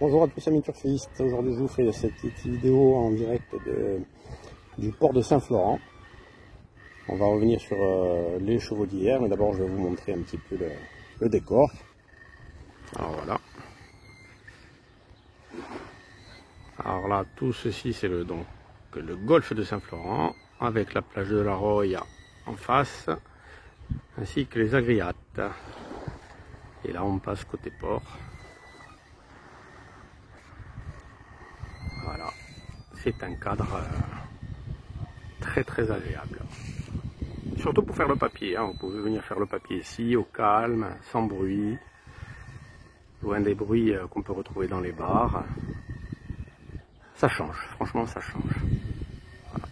Bonjour à tous amis turfistes, aujourd'hui je vous fais cette petite vidéo en direct du port de Saint-Florent. On va revenir sur les chevaux d'hier, mais d'abord je vais vous montrer un petit peu le décor. Alors voilà. Alors là, tout ceci c'est le golfe de Saint-Florent, avec la plage de la Roya en face, ainsi que les agriates. Et là on passe côté port. Voilà, c'est un cadre très agréable. Surtout pour faire le papier, hein. Vous pouvez venir faire le papier ici, au calme, sans bruit, loin des bruits qu'on peut retrouver dans les bars. Ça change, franchement ça change. Voilà.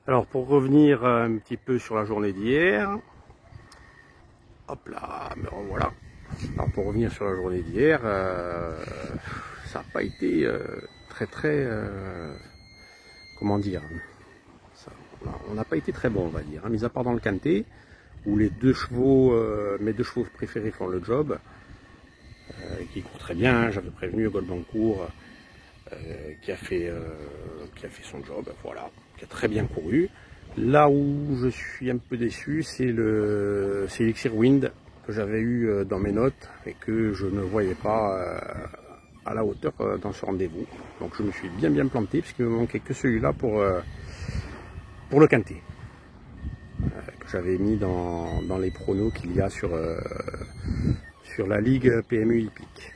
Alors pour revenir un petit peu sur la journée d'hier, hop là, me revoilà. Alors pour revenir sur la journée d'hier, ça n'a pas été comment dire, on n'a pas été très bon, on va dire, hein, mis à part dans le quintet où les deux chevaux, mes deux chevaux préférés font le job, qui courent très bien. Hein. J'avais prévenu Golbancourt qui a fait son job, voilà, qui a très bien couru. Là où je suis un peu déçu, c'est Elixir Wind que j'avais eu dans mes notes et que je ne voyais pas à la hauteur dans ce rendez-vous. Donc je me suis bien planté puisqu'il me manquait que celui-là pour le quintet, que j'avais mis dans les pronos qu'il y a sur la Ligue PMU hippique.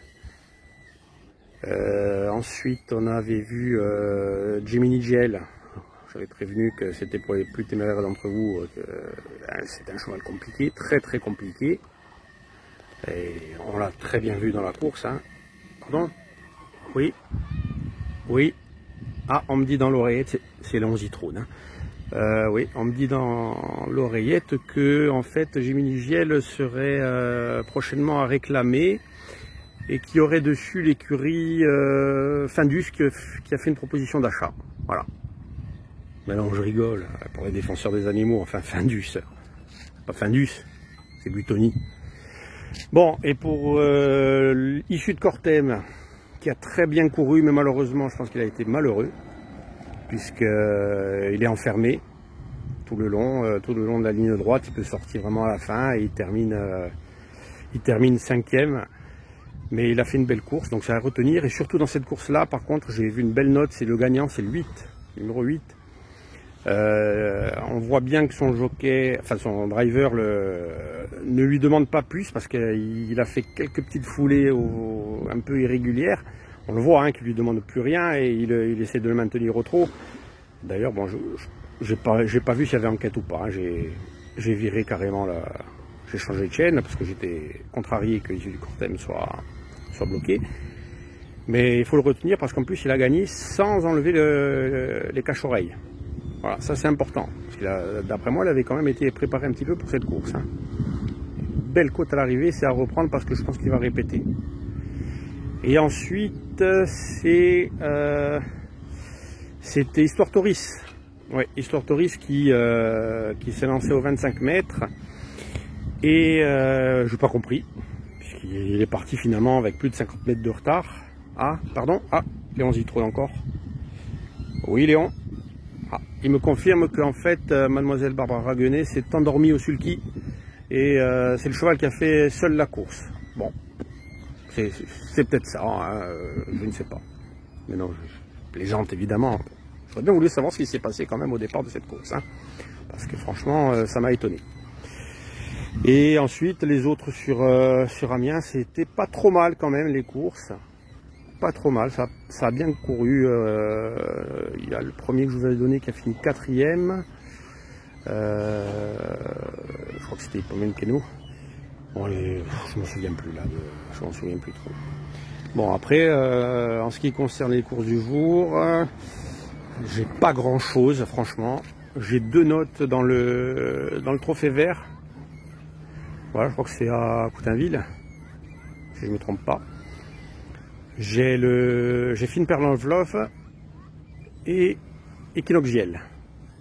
Ensuite on avait vu Gemini GL. J'avais prévenu que c'était pour les plus téméraires d'entre vous, c'est un cheval compliqué, très compliqué. Et on l'a très bien vu dans la course. Hein. Pardon? Oui. Ah, on me dit dans l'oreillette, c'est l'onzitrone. Hein. Oui, on me dit dans l'oreillette que en fait Gemini GL serait prochainement à réclamer et qu'il y aurait dessus l'écurie Findus qui a fait une proposition d'achat. Voilà. Mais non, je rigole, pour les défenseurs des animaux, enfin Findus, pas Findus, c'est Butoni. Bon, et pour Issu de Cortem, qui a très bien couru, mais malheureusement, je pense qu'il a été malheureux, puisqu'il est enfermé tout le long de la ligne droite. Il peut sortir vraiment à la fin et il termine 5e. Mais il a fait une belle course, donc c'est à retenir. Et surtout dans cette course-là, par contre, j'ai vu une belle note, c'est le gagnant, c'est le 8, numéro 8. On voit bien que son jockey, enfin son driver ne lui demande pas plus parce qu'il a fait quelques petites foulées un peu irrégulières. On le voit, hein, qu'il lui demande plus rien et il essaie de le maintenir au trot. D'ailleurs, bon, j'ai pas vu s'il y avait enquête ou pas. Hein. J'ai viré carrément j'ai changé de chaîne parce que j'étais contrarié que Issu du Cortem soit bloqué. Mais il faut le retenir parce qu'en plus il a gagné sans enlever les cache-oreilles. Voilà, ça c'est important, parce que d'après moi, il avait quand même été préparé un petit peu pour cette course. Hein. Belle côte à l'arrivée, c'est à reprendre parce que je pense qu'il va répéter. Et ensuite, c'était Histoire Tauris. Ouais, Histoire Tauris qui s'est lancé aux 25 mètres. Et je n'ai pas compris, puisqu'il est parti finalement avec plus de 50 mètres de retard. Ah, pardon, Léon Zitrone encore. Oui, Léon. Il me confirme qu'en fait, mademoiselle Barbara Raguenet s'est endormie au sulky et c'est le cheval qui a fait seul la course. Bon, c'est peut-être ça, hein, je ne sais pas. Mais non, je plaisante évidemment. J'aurais bien voulu savoir ce qui s'est passé quand même au départ de cette course, hein, parce que franchement, ça m'a étonné. Et ensuite, les autres sur Amiens, c'était pas trop mal quand même les courses. Pas trop mal, ça a bien couru. Il y a le premier que je vous avais donné qui a fini 4e. Je crois que c'était Pomène Keno. Bon, je m'en souviens plus là, je m'en souviens plus trop. Bon, après, en ce qui concerne les courses du jour, j'ai pas grand chose, franchement. J'ai 2 notes dans le trophée vert. Voilà, je crois que c'est à Coutainville, si je ne me trompe pas. J'ai Fine Perlenvlov et Equinox GL.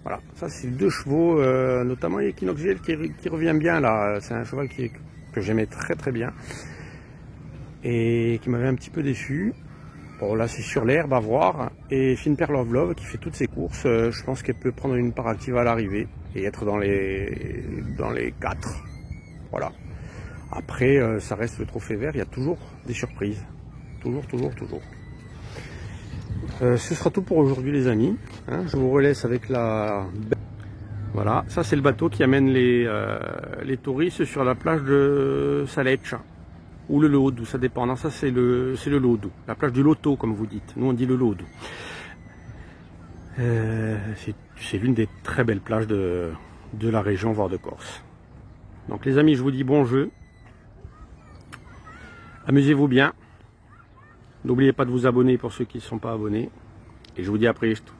Voilà, ça c'est 2 chevaux, notamment Equinox GL qui revient bien là. C'est un cheval que j'aimais très bien. et qui m'avait un petit peu déçu. Bon, là c'est sur l'herbe à voir, et Finper Love Love qui fait toutes ses courses, je pense qu'elle peut prendre une part active à l'arrivée et être dans les 4. Voilà. Après ça reste le trophée vert, il y a toujours des surprises, toujours. Ce sera tout pour aujourd'hui les amis, hein, je vous relaisse avec la... Voilà, ça c'est le bateau qui amène les touristes sur la plage de Saletch ou le Lodou, ça dépend. Non, ça c'est le Lodou, la plage du Loto comme vous dites. Nous on dit le Lodou. C'est l'une des très belles plages de la région, voire de Corse. Donc les amis, je vous dis bon jeu. Amusez-vous bien. N'oubliez pas de vous abonner pour ceux qui ne sont pas abonnés. Et je vous dis à très vite.